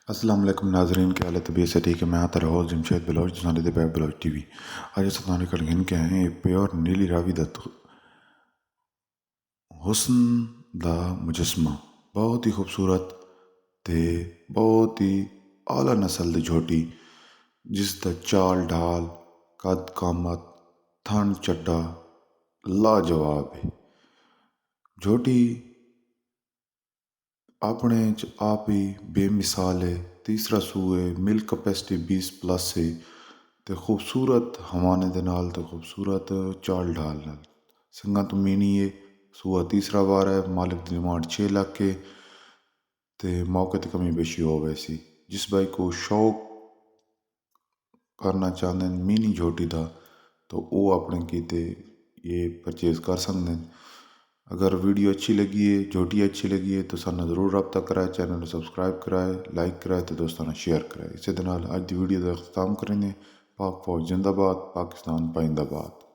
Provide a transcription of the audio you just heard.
अस्सलाम वालेकुम नाजरीन, क्या हालत तबीयत से ठीक है। मैं आता रहा जमशेद बलोच जसानी दे बैग बलोच टीवी। आज सताने कल घिन के हैं प्योर नीली रावी दा हुस्न दा मुजस्मा बहुत ही खूबसूरत ते बहुत ही आला नस्ल दी झोटी जिस दा चाल ढाल कद कामत थन चड्डा लाजवाब है। झोटी अपने च आप ही बेमिसाल है। तीसरा सूए मिल्क कैपेसिटी 20+ है ते खूबसूरत हवाने दे नाल ते खूबसूरत चाल ढाल नाल संगा तो मीनी है। सूआ तीसरा बार है। मालिक दी डिमांड 6 लाख के ते मौके ते कमी बेशी हो वैसी। जिस भाई को शौक करना चाहते हैं मीनी झोटी दा तो वो अपने कीते ये परचेज कर सकते हैं। अगर वीडियो अच्छी लगी है झोटी अच्छी लगी है तो सानू जरूर रब्ता कराए, चैनल को सब्सक्राइब कराए, लाइक कराए तो दोस्तों ने शेयर कराए। इसी दे नाल अज दी वीडियो का अख्ताम करेंगे। पाक फौज जिंदाबाद, पाकिस्तान पाइंदाबाद।